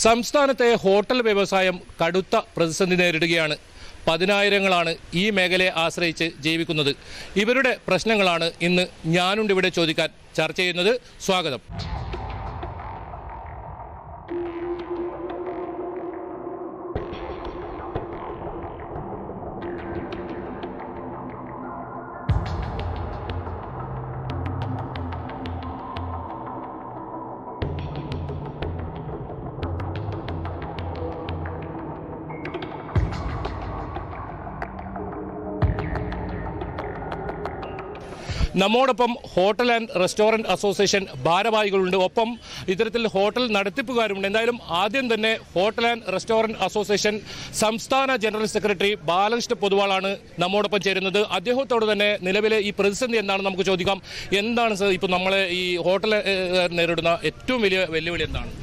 സംസ്ഥാനത്തെ ഹോട്ടൽ വ്യവസായം കടുത്ത പ്രതിസന്ധി നേരിടുകയാണ്. പതിനായിരങ്ങളാണ് ഈ മേഖലയെ ആശ്രയിച്ച് ജീവിക്കുന്നത്. ഇവരുടെ പ്രശ്നങ്ങളാണ് ഇന്ന് ഞാനുണ്ട് ഇവിടെ ചോദിക്കാൻ ചർച്ച ചെയ്യുന്നത്. സ്വാഗതം. നമ്മോടൊപ്പം ഹോട്ടൽ ആൻഡ് റെസ്റ്റോറൻറ്റ് അസോസിയേഷൻ ഭാരവാഹികളുണ്ട്. ഒപ്പം ഇത്തരത്തിൽ ഹോട്ടൽ നടത്തിപ്പുകാരുണ്ട്. എന്തായാലും ആദ്യം തന്നെ ഹോട്ടൽ ആൻഡ് റെസ്റ്റോറൻറ്റ് അസോസിയേഷൻ സംസ്ഥാന ജനറൽ സെക്രട്ടറി ബാലകൃഷ്ണ പൊതുവാളാണ് നമ്മോടൊപ്പം ചേരുന്നത്. അദ്ദേഹത്തോട് തന്നെ നിലവിലെ ഈ പ്രതിസന്ധി എന്താണെന്ന് നമുക്ക് ചോദിക്കാം. എന്താണ് സർ ഇപ്പോൾ നമ്മളെ ഈ ഹോട്ടൽ നേരിടുന്ന ഏറ്റവും വലിയ വെല്ലുവിളി എന്താണ്?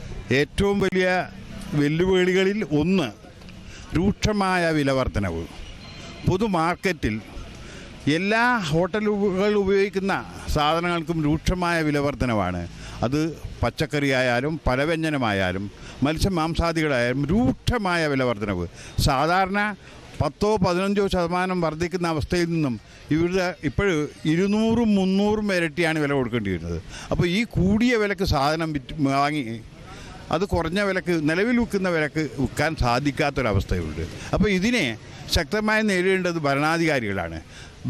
ഏറ്റവും വലിയ വെല്ലുവിളികളിൽ ഒന്ന് രൂക്ഷമായ വിലവർധനവ്. പൊതുമാർക്കറ്റിൽ എല്ലാ ഹോട്ടലുകൾ ഉപയോഗിക്കുന്ന സാധനങ്ങൾക്കും രൂക്ഷമായ വിലവർധനവാണ്. അത് പച്ചക്കറിയായാലും പലവ്യഞ്ജനമായാലും മത്സ്യമാംസാദികളായാലും രൂക്ഷമായ വിലവർധനവ്. സാധാരണ 10-15% വർദ്ധിക്കുന്ന അവസ്ഥയിൽ നിന്നും ഇവരുടെ ഇപ്പോഴും 200-300 ഇരട്ടിയാണ് വില കൊടുക്കേണ്ടി വരുന്നത്. അപ്പോൾ ഈ കൂടിയ വിലക്ക് സാധനം വാങ്ങി അത് കുറഞ്ഞ വിലക്ക് നിലവിൽ വിൽക്കുന്ന വിലക്ക് വിൽക്കാൻ സാധിക്കാത്തൊരവസ്ഥയുണ്ട്. അപ്പോൾ ഇതിനെ ശക്തമായി നേരിടേണ്ടത് ഭരണാധികാരികളാണ്.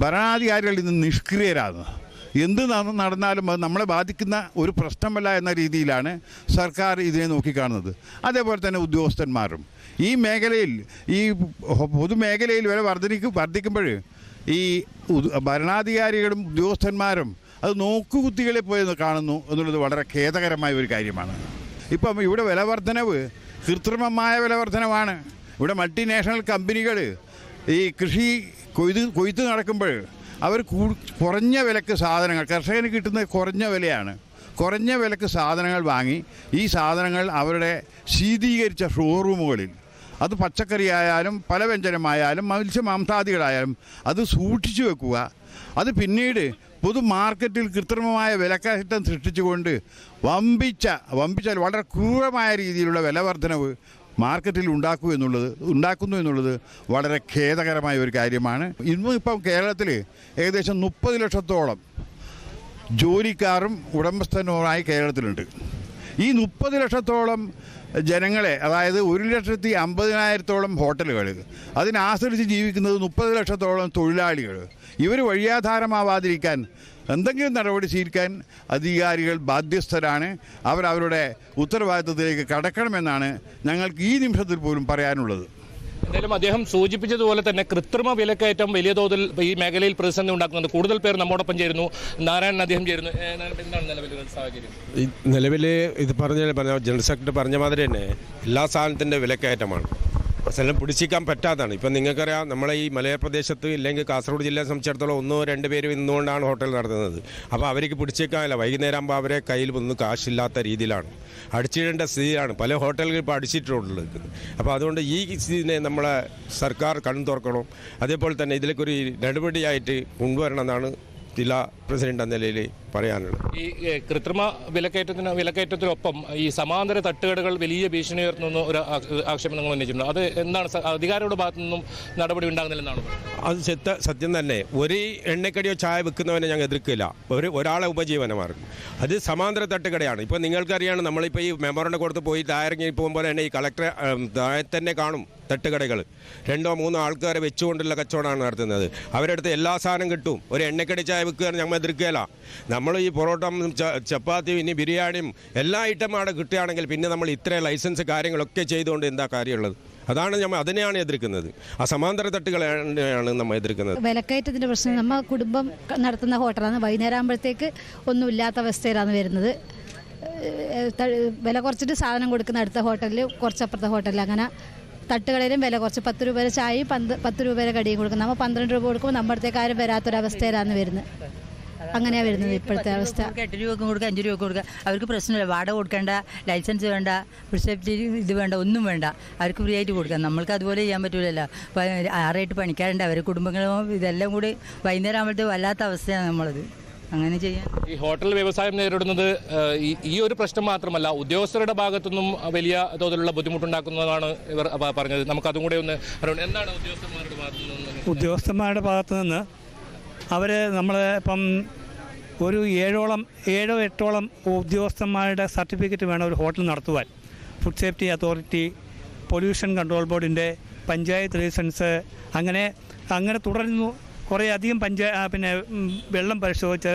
ഭരണാധികാരികൾ ഇന്ന് നിഷ്ക്രിയരാണ്. എന്ത് നടന്നാലും അത് നമ്മളെ ബാധിക്കുന്ന ഒരു പ്രശ്നമല്ല എന്ന രീതിയിലാണ് സർക്കാർ ഇതിനെ നോക്കിക്കാണുന്നത്. അതേപോലെ തന്നെ ഉദ്യോഗസ്ഥന്മാരും ഈ മേഖലയിൽ ഈ പൊതുമേഖലയിൽ വില വർദ്ധിക്കുമ്പോൾ ഈ ഭരണാധികാരികളും ഉദ്യോഗസ്ഥന്മാരും അത് നോക്കുകുത്തികളെ പോയി കാണുന്നു എന്നുള്ളത് വളരെ ഖേദകരമായ ഒരു കാര്യമാണ്. ഇപ്പം ഇവിടെ വിലവർധനവ് കൃത്രിമമായ വിലവർധനവാണ്. ഇവിടെ മൾട്ടിനാഷണൽ കമ്പനികൾ ഈ കൃഷി കൊയ്ത്ത് നടക്കുമ്പോൾ അവർ കുറഞ്ഞ വിലക്ക് സാധനങ്ങൾ കർഷകന് കിട്ടുന്ന കുറഞ്ഞ വിലയാണ്. കുറഞ്ഞ വിലക്ക് സാധനങ്ങൾ വാങ്ങി ഈ സാധനങ്ങൾ അവരുടെ ശീതീകരിച്ച ഷോറൂമുകളിൽ അത് പച്ചക്കറി ആയാലും പലവ്യഞ്ജനമായാലും മത്സ്യമാംസാദികളായാലും അത് സൂക്ഷിച്ചു വെക്കുക. അത് പിന്നീട് പൊതുമാർക്കറ്റിൽ കൃത്രിമമായ വിലക്കയറ്റം സൃഷ്ടിച്ചുകൊണ്ട് വമ്പിച്ചാൽ വളരെ ക്രൂരമായ രീതിയിലുള്ള വിലവർധനവ് മാർക്കറ്റിൽ ഉണ്ടാക്കുന്നു എന്നുള്ളത് വളരെ ഖേദകരമായ ഒരു കാര്യമാണ്. ഇപ്പം കേരളത്തിൽ ഏകദേശം 30 ലക്ഷത്തോളം ജോലിക്കാരും ഉടമസ്ഥനുമായി കേരളത്തിലുണ്ട്. ഈ 30 ലക്ഷത്തോളം ജനങ്ങളെ, അതായത് 1,50,000-ഓളം ഹോട്ടലുകൾ, അതിനാശ്രയിച്ച് ജീവിക്കുന്നത് 30 ലക്ഷത്തോളം തൊഴിലാളികൾ. ഇവർ വഴിയാധാരമാവാതിരിക്കാൻ എന്തെങ്കിലും നടപടി സ്വീകരിക്കാൻ അധികാരികൾ ബാധ്യസ്ഥരാണ്. അവരവരുടെ ഉത്തരവാദിത്വത്തിലേക്ക് കടക്കണമെന്നാണ് ഞങ്ങൾക്ക് ഈ നിമിഷത്തിൽ പോലും പറയാനുള്ളത്. എന്തായാലും അദ്ദേഹം സൂചിപ്പിച്ചതുപോലെ തന്നെ കൃത്രിമ വിലക്കയറ്റം വലിയ തോതിൽ ഈ മേഖലയിൽ പ്രതിസന്ധി ഉണ്ടാക്കുന്നുണ്ട്. കൂടുതൽ പേർ നമ്മോടൊപ്പം ചേരുന്നു. നാരായണൻ അദ്ദേഹം ചേരുന്നു. എന്താണ് നിലവിലെ സാഹചര്യം? നിലവിൽ ഇത് പറഞ്ഞ ജനറൽ സെക്രട്ടറി പറഞ്ഞ മാതിരി തന്നെ എല്ലാ സാധനത്തിൻ്റെ വിലക്കയറ്റമാണ്. സ്ഥലം പിടിച്ചിരിക്കാൻ പറ്റാത്തതാണ്. ഇപ്പം നിങ്ങൾക്കറിയാം, നമ്മളെ ഈ മലയോരപ്രദേശത്ത് ഇല്ലെങ്കിൽ കാസർഗോഡ് ജില്ലയെ സംബന്ധിച്ചിടത്തോളം 1-2 പേര് ഇന്നുകൊണ്ടാണ് ഹോട്ടൽ നടത്തുന്നത്. അപ്പോൾ അവർക്ക് പിടിച്ചേക്കാനില്ല. വൈകുന്നേരം ആകുമ്പോൾ അവരെ കയ്യിൽ ഒന്നും കാശില്ലാത്ത രീതിയിലാണ് അടിച്ചിടേണ്ട സ്ഥിതിയാണ് പല ഹോട്ടലുകൾ ഇപ്പോൾ അടിച്ചിട്ടുള്ളത്. അപ്പോൾ അതുകൊണ്ട് ഈ സ്ഥിതിനെ നമ്മളെ സർക്കാർ കണ്ണു തുറക്കണം. അതേപോലെ തന്നെ ഇതിലേക്കൊരു നടപടിയായിട്ട് കൊണ്ടുവരണം എന്നാണ് ജില്ലാ പ്രസിഡന്റ് എന്ന നിലയിൽ പറയാനുള്ളത്. ഈ കൃത്രിമ വിലക്കയറ്റത്തിനൊപ്പം ഈ സമാന്തര തട്ടുകടകൾ വലിയ ഭീഷണി ഉയർത്തുന്ന ഒരു ആക്ഷേപം നിങ്ങൾ ഉന്നയിച്ചിട്ടുണ്ട്. അത് എന്താണ് അധികാരികളുടെ ഭാഗത്തു നിന്നും നടപടി ഉണ്ടാകുന്നില്ലെന്നാണ്? അത് സത്യം തന്നെ. ഒരു എണ്ണക്കടിയോ ചായ വെക്കുന്നവനെ ഞങ്ങൾ എതിർക്കില്ല. ഒരാളെ ഉപജീവനമാർഗം അത് സമാന്തര തട്ടുകടയാണ്. ഇപ്പോൾ നിങ്ങൾക്കറിയാണ്, നമ്മളിപ്പോൾ ഈ മെമ്മോറിൻ്റെ കൊടുത്ത് പോയി താരങ്ങി പോകുമ്പോൾ തന്നെ ഈ കളക്ടറെ താഴെ തന്നെ കാണും തട്ടുകടകൾ. 2-3 ആൾക്കാരെ വെച്ചുകൊണ്ടുള്ള കച്ചവടമാണ് നടത്തുന്നത്. അവരുടെ അടുത്ത് എല്ലാ സാധനം കിട്ടും. ഒരു എണ്ണക്കടി ചായ വെക്കുകയാണ് ഞങ്ങൾ എതിർക്കുകയില്ല. നമ്മൾ ഈ പൊറോട്ട, ചപ്പാത്തി, ഇനി ബിരിയാണിയും എല്ലാ ഐറ്റം അവിടെ കിട്ടുകയാണെങ്കിൽ പിന്നെ നമ്മൾ ഇത്ര ലൈസൻസ് കാര്യങ്ങളൊക്കെ ചെയ്തുകൊണ്ട് എന്താ കാര്യമുള്ളത്? അതിനെയാണ് എതിർക്കുന്നത്. ആ സമാന്തര തട്ടുകളെയാണ് നമ്മൾ എതിർക്കുന്നത്. വിലക്കയറ്റത്തിൻ്റെ പ്രശ്നം നമ്മൾ കുടുംബം നടത്തുന്ന ഹോട്ടലാണ്. വൈകുന്നേരം ആകുമ്പോഴത്തേക്ക് ഒന്നുമില്ലാത്ത അവസ്ഥയിലാണ് വരുന്നത്. വില കുറച്ചിട്ട് സാധനം കൊടുക്കുന്ന അടുത്ത ഹോട്ടലിൽ, കുറച്ചപ്പുറത്തെ ഹോട്ടലിൽ, അങ്ങനെ തട്ടുകടയിലും വില കുറച്ച് 10 രൂപ ചായയും 10 രൂപ കടിയും കൊടുക്കും. നമ്മൾ 12 രൂപ കൊടുക്കുമ്പോൾ നമ്മുടെ അടുത്തേക്ക് ആരും വരാത്തൊരവസ്ഥയിലാണ് വരുന്നത്. അങ്ങനെയാണ് വരുന്നത് ഇപ്പോഴത്തെ അവസ്ഥ. 8 രൂപക്കും കൊടുക്കുക, 5 രൂപ കൊടുക്കുക. അവർക്ക് പ്രശ്നമില്ല. വാടക കൊടുക്കേണ്ട, ലൈസൻസ് വേണ്ട, പ്രിസെപ്റ്റ് ഇത് വേണ്ട, ഒന്നും വേണ്ട. അവർക്ക് ഫ്രീ ആയിട്ട് കൊടുക്കാം. നമ്മൾക്ക് അതുപോലെ ചെയ്യാൻ പറ്റില്ലല്ലോ. 6-8 പണിക്കാരുണ്ട്, അവരുടെ കുടുംബങ്ങളും ഇതെല്ലാം കൂടി വൈകുന്നേരം ആകുമ്പോഴത്തേക്ക് വല്ലാത്ത അവസ്ഥയാണ് നമ്മളത്. അങ്ങനെ ചെയ്യാൻ. ഈ ഹോട്ടൽ വ്യവസായം നേരിടുന്നത് ഈ ഒരു പ്രശ്നം മാത്രമല്ല, ഉദ്യോഗസ്ഥരുടെ ഭാഗത്തുനിന്നും വലിയ തോതിലുള്ള ബുദ്ധിമുട്ടുണ്ടാക്കുന്നതാണ് ഇവർ പറഞ്ഞത്. നമുക്ക് അതും കൂടെ ഒന്ന് അറിയണം. എന്താണ് ഉദ്യോഗസ്ഥന്മാരുടെ ഭാഗത്തു നിന്ന്? ഉദ്യോഗസ്ഥന്മാരുടെ ഭാഗത്തു നിന്ന് അവർ നമ്മൾ ഇപ്പം ഒരു 7-8 ഉദ്യോഗസ്ഥന്മാരുടെ സർട്ടിഫിക്കറ്റ് വേണം ഒരു ഹോട്ടൽ നടത്തുവാൻ. Food safety authority, pollution control ബോർഡിൻ്റെ, പഞ്ചായത്ത് ലൈസൻസ്, അങ്ങനെ തുടരുന്നു. കുറേ അധികം വെള്ളം പരിശോധിച്ച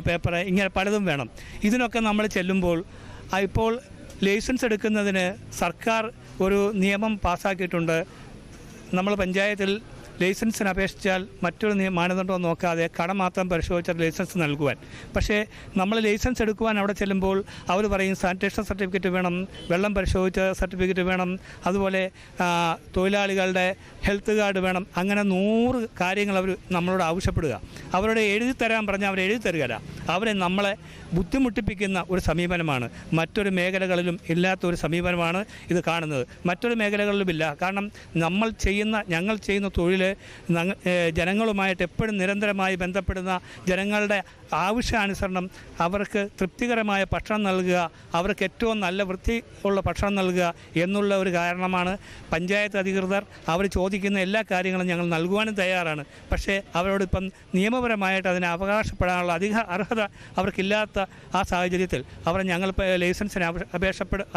പേപ്പർ, ഇങ്ങനെ പലതും വേണം. ഇതിനൊക്കെ നമ്മൾ ചെല്ലുമ്പോൾ ഇപ്പോൾ ലൈസൻസ് എടുക്കുന്നതിന് സർക്കാർ ഒരു നിയമം പാസ്സാക്കിയിട്ടുണ്ട്. നമ്മൾ പഞ്ചായത്തിൽ ലൈസൻസിന് അപേക്ഷിച്ചാൽ മറ്റൊരു മാനദണ്ഡവും നോക്കാതെ കട മാത്രം പരിശോധിച്ചാൽ ലൈസൻസ് നൽകുവാൻ. പക്ഷേ നമ്മൾ ലൈസൻസ് എടുക്കുവാൻ അവിടെ ചെല്ലുമ്പോൾ അവർ പറയും സാനിറ്റേഷൻ സർട്ടിഫിക്കറ്റ് വേണം, വെള്ളം പരിശോധിച്ച സർട്ടിഫിക്കറ്റ് വേണം, അതുപോലെ തൊഴിലാളികളുടെ ഹെൽത്ത് കാർഡ് വേണം. അങ്ങനെ 100 കാര്യങ്ങൾ അവർ നമ്മളോട് ആവശ്യപ്പെടുക. അവരോട് എഴുതി തരാൻ പറഞ്ഞാൽ അവർ എഴുതി തരികയില്ല. അവരെ നമ്മളെ ബുദ്ധിമുട്ടിപ്പിക്കുന്ന ഒരു സമീപനമാണ്. മറ്റൊരു മേഖലകളിലും ഇല്ലാത്ത ഒരു സമീപനമാണ് ഇത് കാണുന്നത്. മറ്റൊരു മേഖലകളിലുമില്ല. കാരണം ഞങ്ങൾ ചെയ്യുന്ന തൊഴിൽ ജനങ്ങളുമായിട്ട് എപ്പോഴും നിരന്തരമായി ബന്ധപ്പെടുന്ന, ജനങ്ങളുടെ ആവശ്യാനുസരണം അവർക്ക് തൃപ്തികരമായ ഭക്ഷണം നൽകുക, അവർക്ക് ഏറ്റവും നല്ല വൃത്തി ഉള്ള ഭക്ഷണം നൽകുക എന്നുള്ള ഒരു കാരണമാണ് പഞ്ചായത്ത് അധികൃതർ അവർ ചോദിക്കുന്ന എല്ലാ കാര്യങ്ങളും ഞങ്ങൾ നൽകുവാനും തയ്യാറാണ്. പക്ഷേ അവരോടിപ്പം നിയമപരമായിട്ട് അതിനെ അവകാശപ്പെടാനുള്ള അർഹത അവർക്കില്ലാത്ത ആ സാഹചര്യത്തിൽ ഞങ്ങൾ ലൈസൻസിന്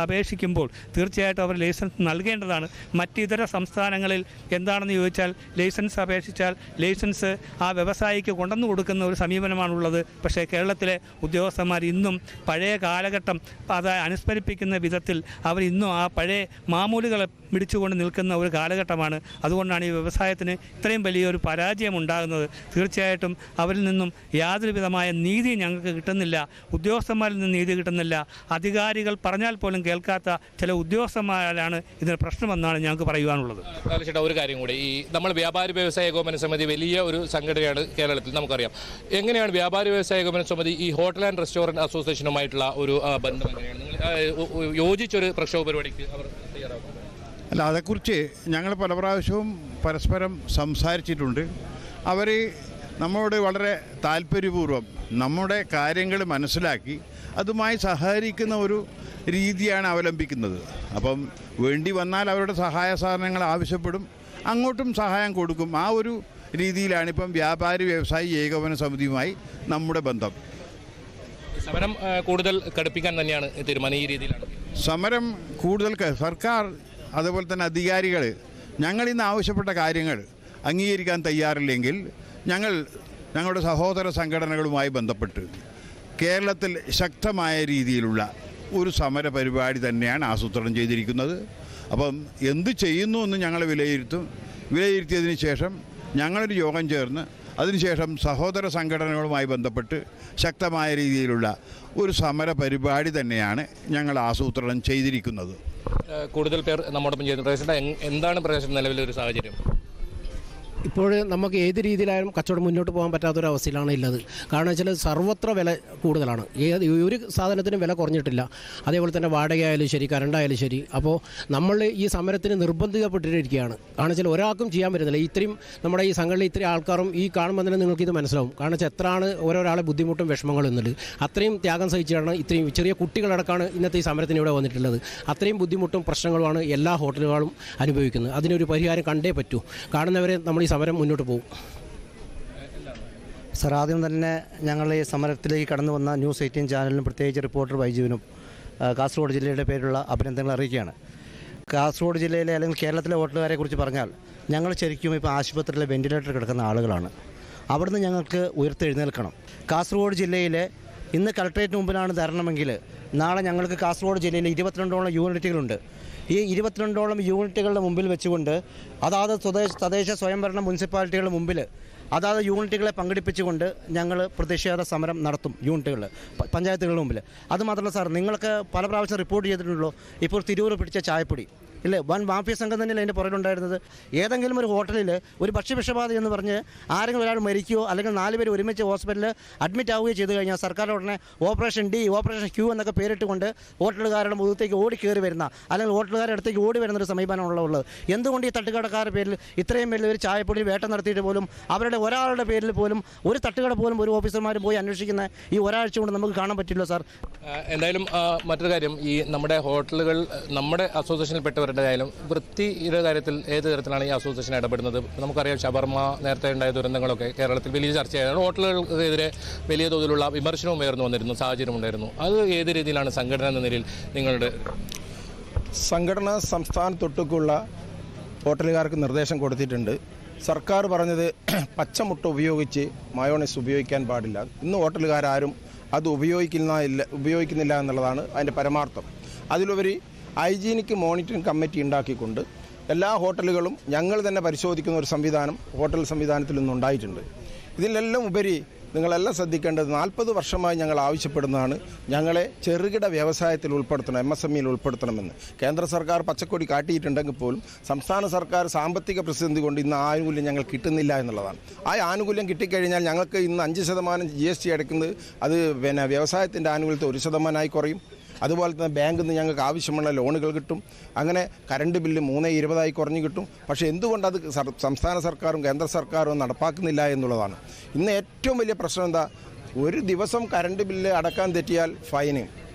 അപേക്ഷിക്കുമ്പോൾ തീർച്ചയായിട്ടും അവർ ലൈസൻസ് നൽകേണ്ടതാണ്. മറ്റിതര സംസ്ഥാനങ്ങളിൽ എന്താണെന്ന് ചോദിച്ചാൽ ലൈസൻസ് അപേക്ഷിച്ചാൽ ലൈസൻസ് ആ വ്യവസായിക്ക് കൊണ്ടുവന്നു കൊടുക്കുന്ന ഒരു സമീപനമാണുള്ളത്. പക്ഷേ കേരളത്തിലെ ഉദ്യോഗസ്ഥന്മാർ ഇന്നും പഴയ കാലഘട്ടം അത് അനുസ്മരിപ്പിക്കുന്ന വിധത്തിൽ അവർ ഇന്നും ആ പഴയ മാമൂലുകളെ പിടിച്ചുകൊണ്ട് നിൽക്കുന്ന ഒരു കാലഘട്ടമാണ്. അതുകൊണ്ടാണ് ഈ വ്യവസായത്തിന് ഇത്രയും വലിയൊരു പരാജയം ഉണ്ടാകുന്നത്. തീർച്ചയായിട്ടും അവരിൽ നിന്നും യാതൊരു വിധമായ നീതി ഞങ്ങൾക്ക് കിട്ടുന്നില്ല. ഉദ്യോഗസ്ഥന്മാരിൽ നിന്ന് നീതി കിട്ടുന്നില്ല. അധികാരികൾ പറഞ്ഞാൽ പോലും കേൾക്കാത്ത ചില ഉദ്യോഗസ്ഥന്മാരാണ് ഇതിന് പ്രശ്നമെന്നാണ് ഞങ്ങൾക്ക് പറയുവാനുള്ളത്. ചേട്ടാ, ഒരു കാര്യം കൂടി, ഈ നമ്മൾ വ്യാപാരി വ്യവസായ ഏകോപന സമിതി വലിയ ഒരു സംഘടനയാണ് കേരളത്തിൽ, നമുക്കറിയാം. എങ്ങനെയാണ് വ്യാപാരി വ്യവസായ ഏകോപന സമിതി ഈ ഹോട്ടൽ ആൻഡ് റെസ്റ്റോറൻറ്റ് അസോസിയേഷനുമായിട്ടുള്ള ഒരു ബന്ധം എങ്ങനെയാണ്? നിങ്ങൾ യോജിച്ചൊരു പ്രക്ഷോഭ പരിപാടിക്ക് അവർ തയ്യാറാകും? അല്ല, അതേക്കുറിച്ച് ഞങ്ങൾ പല പ്രാവശ്യവും പരസ്പരം സംസാരിച്ചിട്ടുണ്ട്. അവർ നമ്മളോട് വളരെ താല്പര്യപൂർവ്വം നമ്മുടെ കാര്യങ്ങൾ മനസ്സിലാക്കി അതുമായി സഹകരിക്കുന്ന ഒരു രീതിയാണ് അവലംബിക്കുന്നത്. അപ്പം വേണ്ടി വന്നാൽ അവരുടെ സഹായ സാധനങ്ങൾ ആവശ്യപ്പെടും, അങ്ങോട്ടും സഹായം കൊടുക്കും. ആ ഒരു രീതിയിലാണ് ഇപ്പം വ്യാപാരി വ്യവസായി ഏകോപന സമിതിയുമായി നമ്മുടെ ബന്ധം. സമരം കൂടുതൽ കടുപ്പിക്കാൻ തന്നെയാണ് തീരുമാനം. ഈ രീതിയിലാണ് സമരം കൂടുതൽ സർക്കാർ അതുപോലെ തന്നെ അധികാരികൾ ഞങ്ങളിന്ന് ആവശ്യപ്പെട്ട കാര്യങ്ങൾ അംഗീകരിക്കാൻ തയ്യാറില്ലെങ്കിൽ ഞങ്ങളുടെ സഹോദര സംഘടനകളുമായി ബന്ധപ്പെട്ട് കേരളത്തിൽ ശക്തമായ രീതിയിലുള്ള ഒരു സമര പരിപാടി തന്നെയാണ് ആസൂത്രണം ചെയ്തിരിക്കുന്നത്. അപ്പം എന്ത് ചെയ്യുന്നു എന്ന് ഞങ്ങൾ വിലയിരുത്തിയതിന് ശേഷം ഞങ്ങളൊരു യോഗം ചേർന്ന് അതിനുശേഷം സഹോദര സംഘടനകളുമായി ബന്ധപ്പെട്ട് ശക്തമായ രീതിയിലുള്ള ഒരു സമര പരിപാടി തന്നെയാണ് ഞങ്ങൾ ആസൂത്രണം ചെയ്തിരിക്കുന്നത്. കൂടുതൽ പേർ നമ്മോടൊപ്പം ചെയ്യുന്നു. എന്താണ് പ്രദേശം നിലവിലൊരു സാഹചര്യം? ഇപ്പോൾ നമുക്ക് ഏത് രീതിയിലായാലും കച്ചവടം മുന്നോട്ട് പോകാൻ പറ്റാത്തൊരവസ്ഥയിലാണ് ഉള്ളത്. കാരണം വെച്ചാൽ സർവ്വത്ര വില കൂടുതലാണ്. ഒരു സാധനത്തിനും വില കുറഞ്ഞിട്ടില്ല. അതേപോലെ തന്നെ വാടകയായാലും ശരി, കറണ്ടായാലും ശരി. അപ്പോൾ നമ്മൾ ഈ സമരത്തിന് നിർബന്ധിക്കപ്പെട്ടിരിക്കുകയാണ്. കാരണം വെച്ചാൽ ഒരാൾക്കും ചെയ്യാൻ പറ്റുന്നില്ല. ഇത്രയും നമ്മുടെ ഈ സംഘടനയിൽ ഇത്രയും ആൾക്കാരും ഈ കാണുമ്പോൾ തന്നെ നിങ്ങൾക്കിത് മനസ്സിലാവും. കാരണം വെച്ചാൽ എത്രയാണ് ഓരോരാളെ ബുദ്ധിമുട്ടും വിഷമങ്ങളും എന്നുള്ളത്. അത്രയും ത്യാഗം സഹിച്ചാണ് ഇത്രയും ചെറിയ കുട്ടികളടക്കമാണ് ഇന്നത്തെ ഈ സമരത്തിന് ഇവിടെ വന്നിട്ടുള്ളത്. അത്രയും ബുദ്ധിമുട്ടും പ്രശ്നങ്ങളുമാണ് എല്ലാ ഹോട്ടലുകളും അനുഭവിക്കുന്നത്. അതിനൊരു പരിഹാരം കണ്ടേ പറ്റൂ. കാണുന്നവരെ നമ്മൾ ഈ സമരം മുന്നോട്ട് പോകും. സർ, ആദ്യം തന്നെ ഞങ്ങൾ ഈ സമരത്തിലേക്ക് കടന്നു വന്ന ന്യൂസ് 18 ചാനലിനും പ്രത്യേകിച്ച് റിപ്പോർട്ടർ ബൈജുവിനും കാസർഗോഡ് ജില്ലയുടെ പേരിലുള്ള അഭിനന്ദനങ്ങൾ അറിയിക്കുകയാണ്. കാസർഗോഡ് ജില്ലയിലെ അല്ലെങ്കിൽ കേരളത്തിലെ ഹോട്ടലുകാരെ കുറിച്ച് പറഞ്ഞാൽ ഞങ്ങൾ ശരിക്കും ഇപ്പോൾ ആശുപത്രിയിലെ വെന്റിലേറ്റർ കിടക്കുന്ന ആളുകളാണ്. അവിടുന്ന് ഞങ്ങൾക്ക് ഉയർത്തെഴുന്നേൽക്കണം. കാസർഗോഡ് ജില്ലയിലെ ഇന്ന് കളക്ട്രേറ്റിന് മുമ്പിലാണ് തരണമെങ്കിൽ നാളെ ഞങ്ങൾക്ക് കാസർഗോഡ് ജില്ലയിൽ 22ഓളം യൂണിറ്റുകളുണ്ട്. ഈ 22ഓളം യൂണിറ്റുകളുടെ മുമ്പിൽ വെച്ചുകൊണ്ട് അതാത് തദ്ദേശ സ്വയംഭരണ മുനിസിപ്പാലിറ്റികളുടെ മുമ്പിൽ അതാത് യൂണിറ്റുകളെ പങ്കെടുപ്പിച്ചുകൊണ്ട് ഞങ്ങൾ പ്രതിഷേധ സമരം നടത്തും. പഞ്ചായത്തുകളുടെ മുമ്പിൽ. അതുമാത്രമല്ല സാർ, നിങ്ങൾക്ക് പല പ്രാവശ്യം റിപ്പോർട്ട് ചെയ്തിട്ടുണ്ടല്ലോ. ഇപ്പോൾ തിരൂർ പിടിച്ച ചായപ്പൊടി ഇല്ലേ, വൻ മാഫിയ സംഘം തന്നെയല്ലേ അതിൻ്റെ പുറകിലുണ്ടായിരുന്നത്. ഏതെങ്കിലും ഒരു ഹോട്ടലിൽ ഒരു ഭക്ഷ്യവിഷബാധ എന്ന് പറഞ്ഞ് ആരെങ്കിലും ഒരാൾ മരിക്കുകയോ അല്ലെങ്കിൽ 4 പേര് ഒരുമിച്ച് ഹോസ്പിറ്റലിൽ അഡ്മിറ്റ് ആവുകയോ ചെയ്തു കഴിഞ്ഞാൽ സർക്കാർ ഉടനെ ഓപ്പറേഷൻ ഡി, ഓപ്പറേഷൻ ക്യൂ എന്നൊക്കെ പേരിട്ടുകൊണ്ട് ഹോട്ടലുകാരുടെ മുഖത്തേക്ക് ഓടി കയറി വരുന്ന അല്ലെങ്കിൽ ഹോട്ടലുകാരുടെ അടുത്തേക്ക് ഓടി വരുന്നൊരു സമീപനമുള്ളത്. എന്തുകൊണ്ട് ഈ തട്ടുകടക്കാരുടെ പേരിൽ ഇത്രയും വലിയ ഒരു ചായപ്പൊടി വേട്ട നടത്തിയിട്ട് പോലും അവരുടെ ഒരാളുടെ പേരിൽ പോലും ഒരു തട്ടുകട പോലും ഒരു ഓഫീസർമാരും പോയി അന്വേഷിക്കുന്ന ഈ ഒരാഴ്ച കൊണ്ട് നമുക്ക് കാണാൻ പറ്റില്ല സാർ. എന്തായാലും മറ്റൊരു കാര്യം, ഈ നമ്മുടെ ഹോട്ടലുകൾ നമ്മുടെ അസോസിയേഷനിൽപ്പെട്ടവരുടെ ആയാലും വൃത്തിയുടെ കാര്യത്തിൽ ഏത് തരത്തിലാണ് ഈ അസോസിയേഷൻ ഇടപെടുന്നത്? നമുക്കറിയാം ഷവർമ്മ നേരത്തെ ഉണ്ടായ ദുരന്തങ്ങളൊക്കെ കേരളത്തിൽ വലിയ ചർച്ചയായിരുന്നു. ഹോട്ടലുകൾക്കെതിരെ വലിയ തോതിലുള്ള വിമർശനവും ഉയർന്നു വന്നിരുന്നു, സാഹചര്യം ഉണ്ടായിരുന്നു. അത് ഏത് രീതിയിലാണ് സംഘടന എന്ന നിലയിൽ നിങ്ങളുടെ സംഘടന സംസ്ഥാനത്തൊട്ടുക്കുള്ള ഹോട്ടലുകാർക്ക് നിർദ്ദേശം കൊടുത്തിട്ടുണ്ട്. സർക്കാർ പറഞ്ഞത് പച്ചമുട്ട ഉപയോഗിച്ച് മയോണൈസ് ഉപയോഗിക്കാൻ പാടില്ല. ഇന്ന് ഹോട്ടലുകാരും അത് ഉപയോഗിക്കുന്നില്ല എന്നുള്ളതാണ് അതിൻ്റെ പരമാർത്ഥം. അതിലുപരി ഹൈജീനിക് മോണിറ്ററിംഗ് കമ്മിറ്റി ഉണ്ടാക്കിക്കൊണ്ട് എല്ലാ ഹോട്ടലുകളും ഞങ്ങൾ തന്നെ പരിശോധിക്കുന്ന ഒരു സംവിധാനം ഹോട്ടൽ സംവിധാനത്തിൽ നിന്നുണ്ടായിട്ടുണ്ട്. ഇതിലെല്ലാം ഉപരി നിങ്ങളെല്ലാം ശ്രദ്ധിക്കേണ്ടത് 40 വർഷമായി ഞങ്ങൾ ആവശ്യപ്പെടുന്നതാണ് ഞങ്ങളെ ചെറുകിട വ്യവസായത്തിൽ ഉൾപ്പെടുത്തണം, MSMEയിൽ ഉൾപ്പെടുത്തണമെന്ന്. കേന്ദ്ര സർക്കാർ പച്ചക്കൊടി കാട്ടിയിട്ടുണ്ടെങ്കിൽ പോലും സംസ്ഥാന സർക്കാർ സാമ്പത്തിക പ്രതിസന്ധി കൊണ്ട് ഇന്ന് ആനുകൂല്യം ഞങ്ങൾ കിട്ടുന്നില്ല എന്നുള്ളതാണ്. ആ ആനുകൂല്യം കിട്ടിക്കഴിഞ്ഞാൽ ഞങ്ങൾക്ക് ഇന്ന് 5% GST അടയ്ക്കുന്നത് അത് വ്യവസായത്തിൻ്റെ ആനുകൂല്യത്തെ 1% കുറയും. അതുപോലെ തന്നെ ബാങ്കിൽ നിന്ന് ഞങ്ങൾക്ക് ആവശ്യമുള്ള ലോണുകൾ കിട്ടും. അങ്ങനെ കറണ്ട് ബില്ല് 3.20 കുറഞ്ഞു കിട്ടും. പക്ഷേ എന്തുകൊണ്ട് അത് സംസ്ഥാന സർക്കാരും കേന്ദ്ര സർക്കാരും നടപ്പാക്കുന്നില്ല എന്നുള്ളതാണ് ഇന്ന് ഏറ്റവും വലിയ പ്രശ്നം. എന്താ, ഒരു ദിവസം കറണ്ട് ബില്ല് അടക്കാൻ തെറ്റിയാൽ ഫൈന്,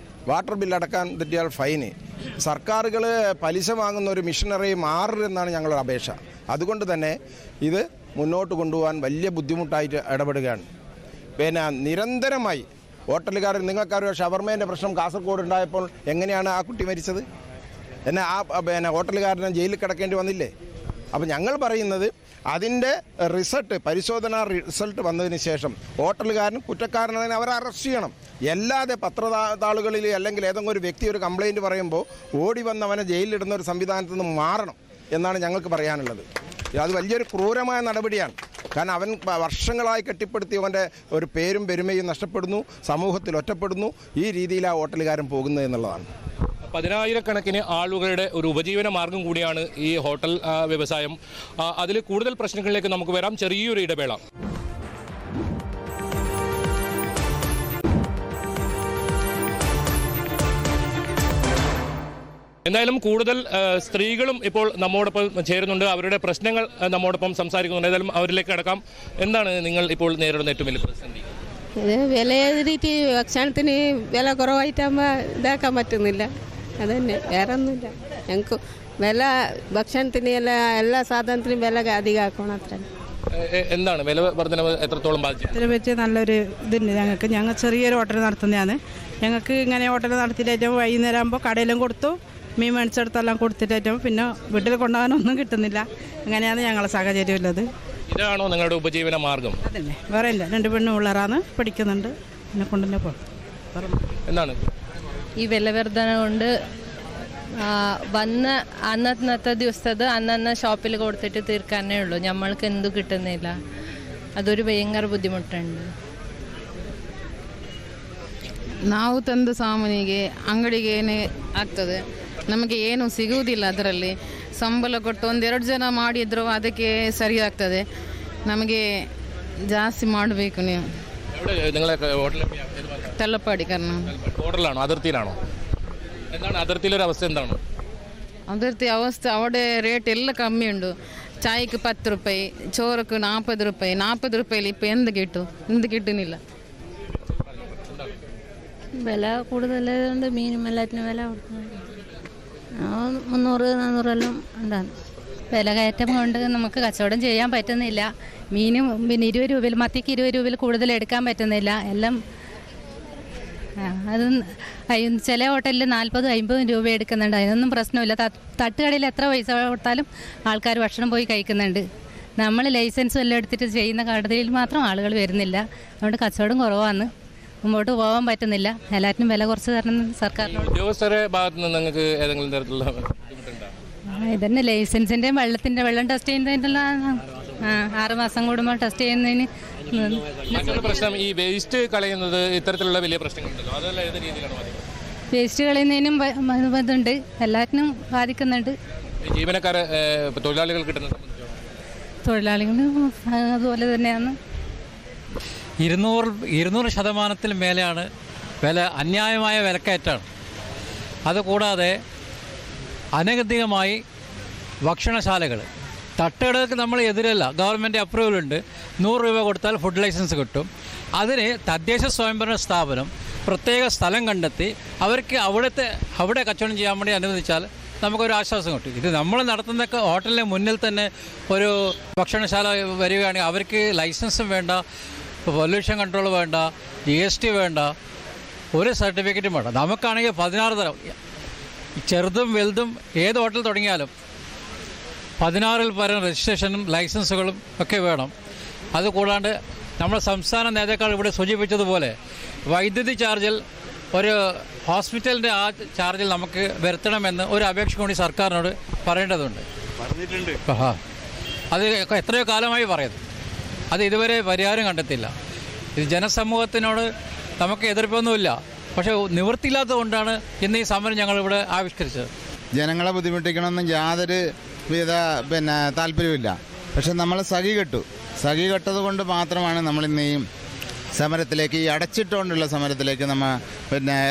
വാട്ടർ ബില്ല് അടക്കാൻ തെറ്റിയാൽ ഫൈന്. സർക്കാരുകൾ പലിശ വാങ്ങുന്ന ഒരു മിഷനറി മാറരുതെന്നാണ് ഞങ്ങളുടെ അപേക്ഷ. അതുകൊണ്ട് തന്നെ ഇത് മുന്നോട്ട് കൊണ്ടുപോകാൻ വലിയ ബുദ്ധിമുട്ടായിട്ട് ഇടപെടുകയാണ്. നിരന്തരമായി ഹോട്ടലുകാരൻ, നിങ്ങൾക്കറിയോ ഷവർമേൻ്റെ പ്രശ്നം കാസർഗോഡ് ഉണ്ടായപ്പോൾ എങ്ങനെയാണ് ആ കുട്ടി മരിച്ചത്? ഹോട്ടലുകാരനെ ജയിലിൽ കിടക്കേണ്ടി വന്നില്ലേ? അപ്പോൾ ഞങ്ങൾ പറയുന്നത് അതിൻ്റെ പരിശോധനാ റിസൾട്ട് വന്നതിന് ശേഷം ഹോട്ടലുകാരൻ കുറ്റക്കാരനെ അവരെ അറസ്റ്റ് ചെയ്യണം. അല്ലാതെ പത്രതാളുകളിൽ അല്ലെങ്കിൽ ഏതെങ്കിലും ഒരു വ്യക്തി ഒരു കംപ്ലയിൻറ്റ് പറയുമ്പോൾ ഓടി വന്നവനെ ജയിലിലിടുന്ന ഒരു സംവിധാനത്തിൽ നിന്ന് മാറണം എന്നാണ് ഞങ്ങൾക്ക് പറയാനുള്ളത്. അത് വലിയൊരു ക്രൂരമായ നടപടിയാണ്. കാരണം അവൻ വർഷങ്ങളായി കെട്ടിപ്പടുത്തിയവൻ്റെ ഒരു പേരും പെരുമയും നഷ്ടപ്പെടുന്നു, സമൂഹത്തിൽ ഒറ്റപ്പെടുന്നു. ഈ രീതിയിലാണ് ഹോട്ടലുകാരൻ പോകുന്നത് എന്നുള്ളതാണ്. 10,000-കണക്കിന് ആളുകളുടെ ഒരു ഉപജീവന മാർഗം കൂടിയാണ് ഈ ഹോട്ടൽ വ്യവസായം. അതിൽ കൂടുതൽ പ്രശ്നങ്ങളിലേക്ക് നമുക്ക് വരാം. ചെറിയൊരു ഇടവേള. എന്തായാലും കൂടുതൽ സ്ത്രീകളും ഇപ്പോൾ നമ്മോടൊപ്പം ചേരുന്നുണ്ട്. അവരുടെ പ്രശ്നങ്ങൾ നമ്മോടൊപ്പം സംസാരിക്കുന്നുണ്ട്. ഏതായാലും അവരിലേക്ക് കടക്കാം. എന്താണ് നിങ്ങൾ ഇപ്പോൾ നേരിടുന്ന ഏറ്റവും വലിയ പ്രതിസന്ധി? വില രീതി ഭക്ഷണത്തിന് വില കുറവായിട്ടാകുമ്പോൾ ഇതാക്കാൻ പറ്റുന്നില്ല. അതന്നെ, വേറെ ഒന്നുമില്ല. ഞങ്ങൾക്ക് വില ഭക്ഷണത്തിന് എല്ലാ സാധനത്തിനും വില അധികമാക്കണം. അത്ര എന്താണ് വില വർധനവ് എത്രത്തോളം ബാധിച്ചു? ഇതിനെ പറ്റി നല്ലൊരു ഇതുണ്ട് ഞങ്ങൾക്ക്. ഞങ്ങൾ ചെറിയൊരു ഹോട്ടൽ നടത്തുന്നതാണ്. ഞങ്ങൾക്ക് ഇങ്ങനെ ഹോട്ടൽ നടത്തിയിട്ട് വൈകുന്നേരം ആകുമ്പോൾ കടയിലും കൊടുത്തു, മീൻ മേടിച്ചെടുത്തെല്ലാം കൊടുത്തിട്ടേറ്റവും പിന്നെ വീട്ടിൽ കൊണ്ടുപോകാനൊന്നും കിട്ടുന്നില്ല. അങ്ങനെയാണ് ഞങ്ങളുടെ സാഹചര്യം ഉള്ളത്. ഇതാണോ നിങ്ങളുടെ ഉപജീവന മാർഗം? അതന്നെ, വേറെ ഇല്ല. 2 പെണ്ണു പിള്ളേരാണ്, പഠിക്കുന്നുണ്ട്. എന്നെ കൊണ്ടുതന്നെ പോകും. എന്താണ് ഈ വില വർധന കൊണ്ട് വന്ന് അന്നത്തെ ദിവസത്തത് അന്നന്ന് ഷോപ്പിൽ കൊടുത്തിട്ട് തീർക്കാനേ ಉಳ್ಳು. നമ്മൾക്ക് എന്തു കിട്ടുന്നില്ല. അതൊരു ഭയങ്കര ബുദ്ധിമുട്ടുണ്ട്. ನಾವು ತಂದು ಸಾಮಾನಿಗೆ ಅಂಗಡಿಗೆ ಆಗ್ತದೆ, ನಮಗೆ ಏನು ಸಿಗುವುದಿಲ್ಲ. ಅದರಲ್ಲಿ ಸಂಬಳ ಕೊಟ್ಟು 1-2 ಜನ ಮಾಡಿದ್ರು ಅದಕ್ಕೆ ಸರಿ ಆಗ್ತದೆ. ನಮಗೆ ಜಾಸ್ತಿ ಮಾಡಬೇಕು. ನೀವು തള്ളപ്പാടി ഹോട്ടലാണോ അതിർത്തിയിലാണോ? എന്താണ് അതിർത്തിയിലൊരു അവസ്ഥ? എന്താണ് അതിർത്തി അവസ്ഥ? അവിടെ റേറ്റ് എല്ലാം കമ്മിയുണ്ട്. ചായക്ക് 10 രൂപ, ചോറക്ക് 40 രൂപ. 40 രൂപയിൽ ഇപ്പം എന്ത് കിട്ടും? എന്ത് കിട്ടുന്നില്ല. വില കൂടുതലായതുകൊണ്ട് മീനും എല്ലാറ്റിനും വില 300-400 എല്ലാം ഉണ്ടാകും. വില കയറ്റം കൊണ്ട് നമുക്ക് കച്ചവടം ചെയ്യാൻ പറ്റുന്നില്ല. മീനും പിന്നെ 20 രൂപയിൽ, മത്തിക്ക് 20 രൂപയിൽ കൂടുതൽ എടുക്കാൻ പറ്റുന്നില്ല. എല്ലാം അത് ചില ഹോട്ടലിൽ 40-50 രൂപ എടുക്കുന്നുണ്ട്. അതിനൊന്നും പ്രശ്നമില്ല. തട്ടുകടയിൽ എത്ര പൈസ കൊടുത്താലും ആൾക്കാർ ഭക്ഷണം പോയി കഴിക്കുന്നുണ്ട്. നമ്മൾ ലൈസൻസും എല്ലാം എടുത്തിട്ട് ചെയ്യുന്ന കടയിൽ മാത്രം ആളുകൾ വരുന്നില്ല. അതുകൊണ്ട് കച്ചവടം കുറവാണ്, മുമ്പോട്ട് പോകാൻ പറ്റുന്നില്ല. എല്ലാറ്റിനും വില കുറച്ച് തരണം സർക്കാരിനോട്. ഉദ്യോഗസ്ഥരുടെ ഭാഗത്ത് നിന്ന് നിങ്ങൾക്ക് ഏതെങ്കിലും തരത്തിലുള്ള ഇതന്നെ ലൈസൻസിൻ്റെയും വെള്ളം ടെസ്റ്റ് ചെയ്യുന്നതിൻ്റെ 6 മാസം കൂടുമ്പോൾ ടെസ്റ്റ് ചെയ്യുന്നതിന്. മറ്റൊരു പ്രശ്നം ഈ വേസ്റ്റ് കളയുന്നത്, ഇത്തരത്തിലുള്ള വലിയ പ്രശ്നങ്ങളുണ്ടല്ലോ, അതെല്ലാം ഏത് രീതിയിലാണ്? വേസ്റ്റ് കളയുന്നതിനും ഇതുണ്ട്, എല്ലാറ്റിനും ബാധിക്കുന്നുണ്ട്. ജീവനക്കാരെ തൊഴിലാളികൾ കിട്ടുന്നത് തൊഴിലാളികളും അതുപോലെ തന്നെയാണ്. 200% മേലെയാണ് വില, അന്യായമായ വിലക്കയറ്റാണ്. അതുകൂടാതെ അനധികമായി ഭക്ഷണശാലകൾ, തട്ടുകടകൾക്ക് നമ്മൾ എതിരല്ല, ഗവൺമെൻറ് അപ്രൂവലുണ്ട്. 100 രൂപ കൊടുത്താൽ ഫുഡ് ലൈസൻസ് കിട്ടും. അതിന് തദ്ദേശ സ്വയംഭരണ സ്ഥാപനം പ്രത്യേക സ്ഥലം കണ്ടെത്തി അവർക്ക് അവിടെ കച്ചവടം ചെയ്യാൻ വേണ്ടി അനുവദിച്ചാൽ നമുക്കൊരു ആശ്വാസം കിട്ടും. ഇത് നമ്മൾ നടത്തുന്ന ഹോട്ടലിന് മുന്നിൽ തന്നെ ഒരു ഭക്ഷണശാല വരികയാണെങ്കിൽ അവർക്ക് ലൈസൻസും വേണ്ട, പൊല്യൂഷൻ കൺട്രോൾ വേണ്ട, GST വേണ്ട, ഒരു സർട്ടിഫിക്കറ്റും വേണ്ട. നമുക്കാണെങ്കിൽ 16 തരം, ചെറുതും വലുതും ഏത് ഹോട്ടൽ തുടങ്ങിയാലും 16 പരം രജിസ്ട്രേഷനും ലൈസൻസുകളും ഒക്കെ വേണം. അതുകൂടാണ്ട് നമ്മുടെ സംസ്ഥാന നേതാക്കൾ ഇവിടെ സൂചിപ്പിച്ചതുപോലെ വൈദ്യുതി ചാർജിൽ ഒരു ഹോസ്പിറ്റലിൻ്റെ ആ ചാർജിൽ നമുക്ക് വരുത്തണമെന്ന് ഒരു അപേക്ഷ കൂടി സർക്കാരിനോട് പറയേണ്ടതുണ്ട്. അത് എത്രയോ കാലമായി പറയുന്നു, അത് ഇതുവരെ പരിഹാരം കണ്ടെത്തില്ല. ഇത് ജനസമൂഹത്തിനോട് നമുക്ക് എതിർപ്പൊന്നുമില്ല, പക്ഷേ നിവൃത്തിയില്ലാത്തത് കൊണ്ടാണ് ഇന്ന് ഈ സമരം ഞങ്ങളിവിടെ ആവിഷ്കരിച്ചത്. ജനങ്ങളെ ബുദ്ധിമുട്ടിക്കണമെന്നും യാതൊരു വിധ താല്പര്യമില്ല. പക്ഷെ നമ്മൾ സഖി കെട്ടത് കൊണ്ട് മാത്രമാണ് നമ്മളിന്ന് ഈ സമരത്തിലേക്ക്, ഈ അടച്ചിട്ടുകൊണ്ടുള്ള സമരത്തിലേക്ക് നമ്മൾ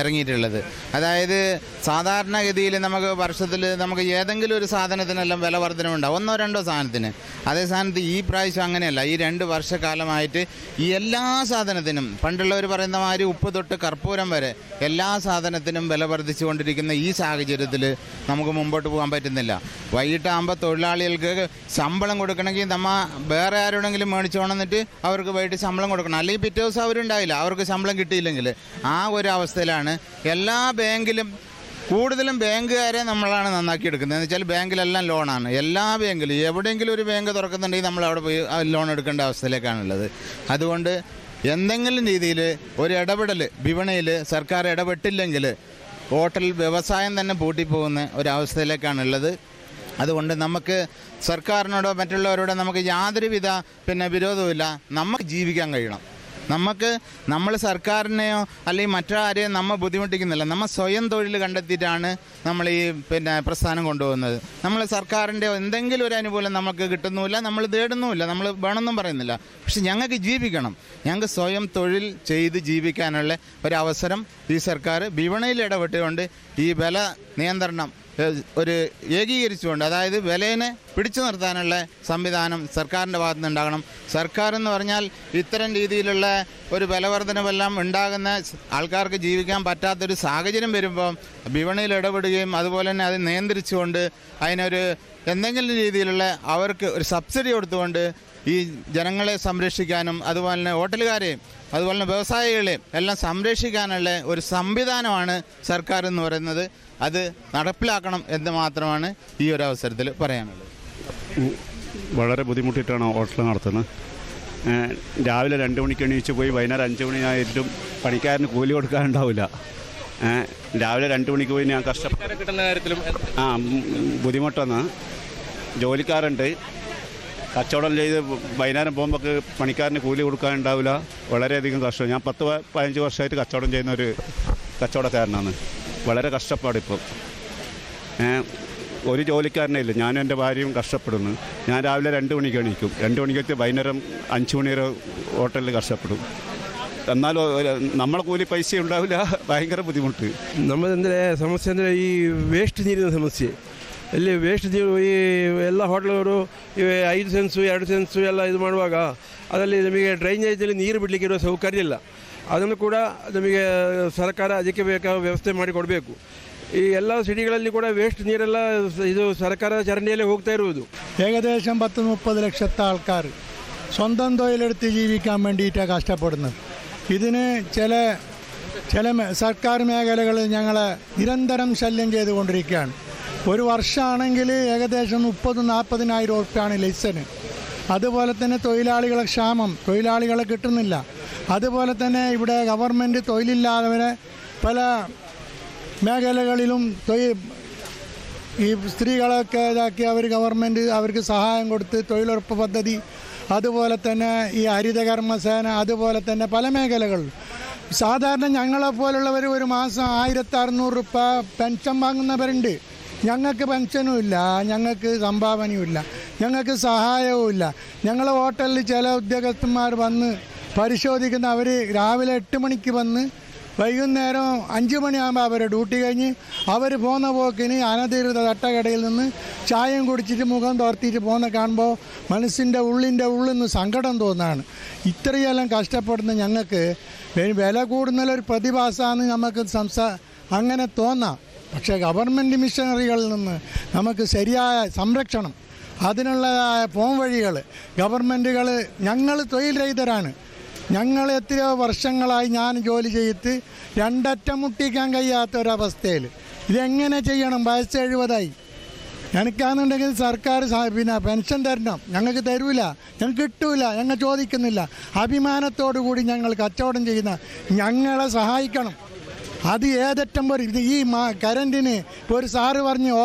ഇറങ്ങിയിട്ടുള്ളത്. അതായത് സാധാരണഗതിയിൽ നമുക്ക് വർഷത്തിൽ നമുക്ക് ഏതെങ്കിലും ഒരു സാധനത്തിനെല്ലാം വില വർധനമുണ്ടാവും, 1-2 സാധനത്തിന്. അതേ സ്ഥാനത്ത് ഈ പ്രാവശ്യം അങ്ങനെയല്ല. ഈ 2 വർഷക്കാലമായിട്ട് ഈ എല്ലാ സാധനത്തിനും, പണ്ടുള്ളവർ പറയുന്ന മാതിരി ഉപ്പ് തൊട്ട് കർപ്പൂരം വരെ എല്ലാ സാധനത്തിനും വില വർദ്ധിച്ചു കൊണ്ടിരിക്കുന്ന ഈ സാഹചര്യത്തിൽ നമുക്ക് മുമ്പോട്ട് പോകാൻ പറ്റുന്നില്ല. വൈകിട്ടാകുമ്പോൾ തൊഴിലാളികൾക്ക് ശമ്പളം കൊടുക്കണമെങ്കിൽ നമ്മൾ വേറെ ആരോടെങ്കിലും മേടിച്ചോണമെന്നിട്ട് അവർക്ക് വൈകിട്ട് ശമ്പളം കൊടുക്കണം, അല്ലെങ്കിൽ പിറ്റേ ദിവസം അവരുണ്ടാവില്ല, അവർക്ക് ശമ്പളം കിട്ടിയില്ലെങ്കിൽ. ആ ഒരു അവസ്ഥയിലാണ് എല്ലാ ബാങ്കിലും, കൂടുതലും ബാങ്കുകാരെ നമ്മളാണ് നന്നാക്കിയെടുക്കുന്നത്. എന്ന് വെച്ചാൽ ബാങ്കിലെല്ലാം ലോണാണ്. എല്ലാ ബാങ്കിലും എവിടെയെങ്കിലും ഒരു ബാങ്ക് തുറക്കുന്നുണ്ടെങ്കിൽ നമ്മൾ അവിടെ പോയി ലോൺ എടുക്കേണ്ട അവസ്ഥയിലേക്കാണുള്ളത്. അതുകൊണ്ട് എന്തെങ്കിലും രീതിയിൽ ഒരു ഇടപെടൽ വിപണിയിൽ സർക്കാർ ഇടപെട്ടില്ലെങ്കിൽ ഹോട്ടൽ വ്യവസായം തന്നെ പൂട്ടിപ്പോകുന്ന ഒരവസ്ഥയിലേക്കാണുള്ളത്. അതുകൊണ്ട് നമുക്ക് സർക്കാരിനോടോ മറ്റുള്ളവരോടോ നമുക്ക് യാതൊരുവിധ വിരോധവുമില്ല. നമുക്ക് ജീവിക്കാൻ കഴിയണം. നമ്മൾ സർക്കാരിനെയോ അല്ലെങ്കിൽ മറ്റാരെയും നമ്മൾ ബുദ്ധിമുട്ടിക്കുന്നില്ല. നമ്മൾ സ്വയം തൊഴിൽ കണ്ടെത്തിയിട്ടാണ് നമ്മൾ ഈ പ്രസ്ഥാനം കൊണ്ടുപോകുന്നത്. നമ്മൾ സർക്കാരിൻ്റെ എന്തെങ്കിലും ഒരു അനുകൂലം നമുക്ക് കിട്ടുന്നുമില്ല, നമ്മൾ തേടുന്നുമില്ല, നമ്മൾ വേണമെന്നും പറയുന്നില്ല. പക്ഷെ ഞങ്ങൾക്ക് ജീവിക്കണം. ഞങ്ങൾക്ക് സ്വയം തൊഴിൽ ചെയ്ത് ജീവിക്കാനുള്ള ഒരവസരം ഈ സർക്കാർ വിപണിയിൽ ഇടപെട്ടുകൊണ്ട് ഈ വില നിയന്ത്രണം ഒരു ഏകീകരിച്ചുകൊണ്ട്, അതായത് വിലയെ പിടിച്ചു നിർത്താനുള്ള സംവിധാനം സർക്കാരിൻ്റെ ഭാഗത്തു നിന്നുണ്ടാകണം. സർക്കാർ എന്ന് പറഞ്ഞാൽ ഇത്തരം രീതിയിലുള്ള ഒരു വിലവർധനവെല്ലാം ഉണ്ടാകുന്ന ആൾക്കാർക്ക് ജീവിക്കാൻ പറ്റാത്തൊരു സാഹചര്യം വരുമ്പോൾ വിപണിയിൽ ഇടപെടുകയും അതുപോലെ തന്നെ അത് നിയന്ത്രിച്ചുകൊണ്ട് അതിനൊരു എന്തെങ്കിലും രീതിയിലുള്ള അവർക്ക് ഒരു സബ്സിഡി കൊടുത്തുകൊണ്ട് ഈ ജനങ്ങളെ സംരക്ഷിക്കാനും അതുപോലെ തന്നെ ഹോട്ടലുകാരെയും അതുപോലെ തന്നെ വ്യവസായികളെയും എല്ലാം സംരക്ഷിക്കാനുള്ള ഒരു സംവിധാനമാണ് സർക്കാർ എന്ന് പറയുന്നത്. അത് നടപ്പിലാക്കണം എന്ന് മാത്രമാണ് ഈ ഒരു അവസരത്തിൽ പറയാനുള്ളത്. വളരെ ബുദ്ധിമുട്ടിയിട്ടാണ് ഹോട്ടൽ നടത്തുന്നത്. രാവിലെ 2 മണിക്ക് എണീച്ച് പോയി വൈകുന്നേരം 5 മണിയായിട്ടും പണിക്കാരന് കൂലി കൊടുക്കാനുണ്ടാവില്ല. രാവിലെ 2 മണിക്ക് പോയി ഞാൻ കിട്ടുന്ന കാര്യത്തിലും ബുദ്ധിമുട്ടാണ്. ജോലിക്കാരുണ്ട്, കച്ചവടം ചെയ്ത് വൈകുന്നേരം പോകുമ്പോൾ പണിക്കാരന് കൂലി കൊടുക്കാനുണ്ടാവില്ല. വളരെയധികം കഷ്ടം. ഞാൻ 10-15 വർഷമായിട്ട് കച്ചവടം ചെയ്യുന്ന ഒരു കച്ചവടക്കാരനാണ്. വളരെ കഷ്ടപ്പാടിപ്പോൾ. ഒരു ജോലിക്കാരനെ ഇല്ല. ഞാനും എൻ്റെ ഭാര്യയും കഷ്ടപ്പെടുന്നു. ഞാൻ രാവിലെ 2 മണിക്ക് എണീക്കും, 2 മണിക്ക് വൈകുന്നേരം 5 മണി വരെ ഹോട്ടലിൽ കഷ്ടപ്പെടും. എന്നാലും നമ്മളെ കൂലി പൈസ ഉണ്ടാവില്ല. ഭയങ്കര ബുദ്ധിമുട്ട്. ನಮ್ಮದಂದರೆ ಸಮಸ್ಯೆ ಅಂದರೆ ಈ ವೇಸ್ಟ್ ನೀರಿನ ಸಮಸ್ಯೆ. ಇಲ್ಲಿ ವೇಸ್ಟ್ ನೀರು ಈ ಎಲ್ಲ ಹೋಟ್ಲವರು 5 ಸೆನ್ಸು 2 ಸೆನ್ಸು ಎಲ್ಲ ಇದು ಮಾಡುವಾಗ ಅದರಲ್ಲಿ ನಮಗೆ ಡ್ರೈನೇಜಲ್ಲಿ ನೀರು ಬಿಡಲಿಕ್ಕೆ ಇರೋ ಸೌಕರ್ಯ ಇಲ್ಲ. ಅದನ್ನು ಕೂಡ ನಮಗೆ ಸರ್ಕಾರ ಅದಕ್ಕೆ ಬೇಕಾದ ವ್ಯವಸ್ಥೆ ಮಾಡಿಕೊಡಬೇಕು. ഈ എല്ലാ സിറ്റികളിലും കൂടെ വേസ്റ്റ് നീരെല്ല ഇത് സർക്കാർ ചരണ്ടിയിലേ ಹೋಗ್ತಾ ഇರುವುದು. ഏകദേശം 10-30 ലക്ഷത്തെ ആൾക്കാർ സ്വന്തം തൊഴിലെടുത്ത് ജീവിക്കാൻ വേണ്ടിയിട്ടാണ് കഷ്ടപ്പെടുന്നത്. ഇതിന് ചില സർക്കാർ മേഖലകളിൽ ഞങ്ങളെ നിരന്തരം ശല്യം ചെയ്തുകൊണ്ടിരിക്കുകയാണ്. ഒരു വർഷമാണെങ്കിൽ ഏകദേശം 30-40 ഉറുപ്പ്യാണ് ലൈസന്. അതുപോലെ തന്നെ തൊഴിലാളികളെ ക്ഷാമം, തൊഴിലാളികളെ കിട്ടുന്നില്ല. അതുപോലെ തന്നെ ഇവിടെ ഗവൺമെൻറ് തൊഴിലില്ലാത്തവരെ പല മേഖലകളിലും ഈ സ്ത്രീകളൊക്കെ ഇതാക്കി ഗവൺമെൻറ് അവർക്ക് സഹായം കൊടുത്ത് തൊഴിലുറപ്പ് പദ്ധതി, അതുപോലെ തന്നെ ഈ ഹരിതകർമ്മസേന, അതുപോലെ തന്നെ പല മേഖലകളിൽ സാധാരണ ഞങ്ങളെപ്പോലുള്ളവർ ഒരു മാസം 1600 രൂപ പെൻഷൻ വാങ്ങുന്നവരുണ്ട്. ഞങ്ങൾക്ക് പെൻഷനും ഇല്ല, ഞങ്ങൾക്ക് സംഭാവനയും ഇല്ല, ഞങ്ങൾക്ക് സഹായവും ഇല്ല. ഞങ്ങളെ ഹോട്ടലിൽ ചില ഉദ്യോഗസ്ഥന്മാർ വന്ന് പരിശോധിക്കുന്ന, അവർ രാവിലെ 8 മണിക്ക് വന്ന് വൈകുന്നേരം 5 മണിയാകുമ്പോൾ അവരെ ഡ്യൂട്ടി കഴിഞ്ഞ് അവർ പോകുന്ന പോക്കിന് അനധികൃത തട്ടക്കടയിൽ നിന്ന് ചായയും കുടിച്ചിട്ട് മുഖം തോർത്തിയിട്ട് പോകുന്ന കാണുമ്പോൾ മനസ്സിൻ്റെ ഉള്ളിൽ നിന്ന് സങ്കടം തോന്നുകയാണ്. ഇത്രയെല്ലാം കഷ്ടപ്പെടുന്ന ഞങ്ങൾക്ക് വില കൂടുന്നൊരു പ്രതിഭാസമാണ് നമുക്ക് അങ്ങനെ തോന്നാം. പക്ഷേ ഗവൺമെൻറ് മിഷനറികളിൽ നിന്ന് നമുക്ക് ശരിയായ സംരക്ഷണം, അതിനുള്ളതായ പോംവഴികൾ ഗവൺമെൻറ്റുകൾ, ഞങ്ങൾ തൊഴിൽ രഹിതരാണ്. ഞങ്ങൾ എത്രയോ വർഷങ്ങളായി ഞാൻ ജോലി ചെയ്തിട്ട് 2 അറ്റം മുട്ടിക്കാൻ കഴിയാത്ത ഒരവസ്ഥയിൽ ഇതെങ്ങനെ ചെയ്യണം? വയസ്സ് 70ആയി. എനിക്കാണെന്നുണ്ടെങ്കിൽ സർക്കാർ പിന്നെ പെൻഷൻ തരണം. ഞങ്ങൾക്ക് തരൂല, ഞങ്ങൾക്ക് കിട്ടൂല, ഞങ്ങൾ ചോദിക്കുന്നില്ല. അഭിമാനത്തോടു കൂടി ഞങ്ങൾ കച്ചവടം ചെയ്യുന്ന ഞങ്ങളെ സഹായിക്കണം. അത് ഏതറ്റം വരും. ഇത് ഈ കറൻറ്റിന് ഇപ്പോൾ ഒരു സാറ് പറഞ്ഞു,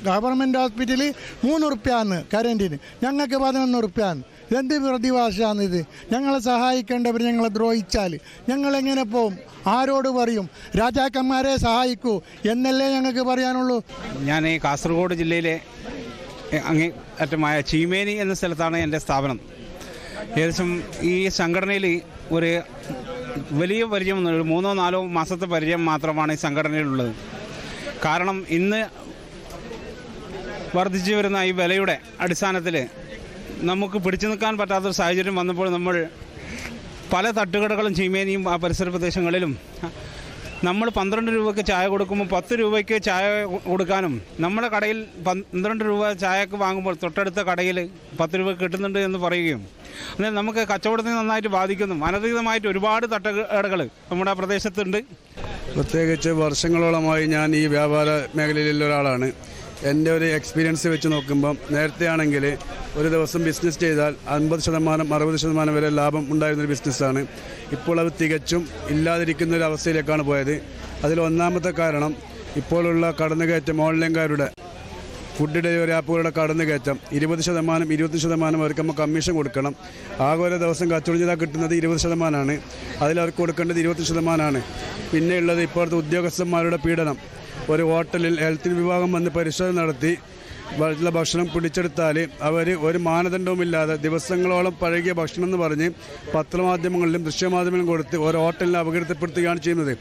ഗവൺമെൻറ് ഹോസ്പിറ്റലിൽ 3 ഉറുപ്പ്യാന്ന് കറൻറ്റിന്, ഞങ്ങൾക്ക് 11 ഉറുപ്പ്യാന്ന്. എന്ത് പ്രതിഭാഷയാണിത്? ഞങ്ങളെ സഹായിക്കേണ്ടവർ ഞങ്ങളെ ദ്രോഹിച്ചാൽ ഞങ്ങളെങ്ങനെ പോവും? ആരോട് പറയും? രാജാക്കന്മാരെ സഹായിക്കൂ എന്നല്ലേ ഞങ്ങൾക്ക് പറയാനുള്ളൂ. ഞാൻ ഈ കാസർഗോഡ് ജില്ലയിലെ അങ്ങേയറ്റമായ ചീമേനി എന്ന സ്ഥലത്താണ് എൻ്റെ സ്ഥാപനം. ഏകദേശം ഈ സംഘടനയിൽ ഒരു വലിയ പരിചയം, 3-4 മാസത്തെ പരിചയം മാത്രമാണ് ഈ സംഘടനയിലുള്ളത്. കാരണം ഇന്ന് വർദ്ധിച്ചു വരുന്ന ഈ വിലയുടെ അടിസ്ഥാനത്തിൽ നമുക്ക് പിടിച്ചു നിൽക്കാൻ പറ്റാത്തൊരു സാഹചര്യം വന്നപ്പോൾ നമ്മൾ പല തട്ടുകടകളും ചീമേനിയും ആ പരിസര പ്രദേശങ്ങളിലും നമ്മൾ 12 രൂപയ്ക്ക് ചായ കൊടുക്കുമ്പോൾ 10 രൂപയ്ക്ക് ചായ കൊടുക്കാനും, നമ്മുടെ കടയിൽ 12 രൂപ ചായക്ക് വാങ്ങുമ്പോൾ തൊട്ടടുത്ത കടയിൽ 10 രൂപ കിട്ടുന്നുണ്ട് എന്ന് പറയുകയും എന്നാൽ നമുക്ക് കച്ചവടത്തിന് നന്നായിട്ട് ബാധിക്കുന്നു. അനധികൃതമായിട്ട് ഒരുപാട് തട്ടുകടകൾ നമ്മുടെ പ്രദേശത്തുണ്ട്. പ്രത്യേകിച്ച് വർഷങ്ങളോളമായി ഞാൻ ഈ വ്യാപാര മേഖലയിലുള്ള ഒരാളാണ്. എൻ്റെ ഒരു എക്സ്പീരിയൻസ് വെച്ച് നോക്കുമ്പം നേരത്തെ ആണെങ്കിൽ ഒരു ദിവസം ബിസിനസ് ചെയ്താൽ 50%, 60% വരെ ലാഭം ഉണ്ടായിരുന്നൊരു ബിസിനസ്സാണ്. ഇപ്പോൾ അത് തികച്ചും ഇല്ലാതിരിക്കുന്ന ഒരു അവസ്ഥയിലേക്കാണ് പോയത്. അതിൽ ഒന്നാമത്തെ കാരണം ഇപ്പോഴുള്ള കടന്നുകയറ്റം, ഓൺലൈൻകാരുടെ ഫുഡ് ഡെലിവറി ആപ്പുകളുടെ കടന്നുകയറ്റം. 20%, 20% അവർക്ക് നമ്മൾ കമ്മീഷൻ കൊടുക്കണം. ആകെ ഒരു ദിവസം കച്ചവടം ചെയ്താൽ കിട്ടുന്നത് 20%. അതിലവർക്ക് കൊടുക്കേണ്ടത് 20%. പിന്നെയുള്ളത് ഇപ്പോഴത്തെ ഉദ്യോഗസ്ഥന്മാരുടെ പീഡനം. ഒരു ഹോട്ടലിൽ ഹെൽത്ത് വിഭാഗം വന്ന് പരിശോധന നടത്തി ഭക്ഷണം പിടിച്ചെടുത്താൽ അവർ ഒരു മാനദണ്ഡവുമില്ലാതെ ദിവസങ്ങളോളം പഴകിയ ഭക്ഷണം എന്ന് പറഞ്ഞ് പത്രമാധ്യമങ്ങളിലും ദൃശ്യമാധ്യമങ്ങളിലും കൊടുത്ത് ഒരു ഹോട്ടലിനെ അപകീർത്തിപ്പെടുത്തുകയാണ് ചെയ്യുന്നത്.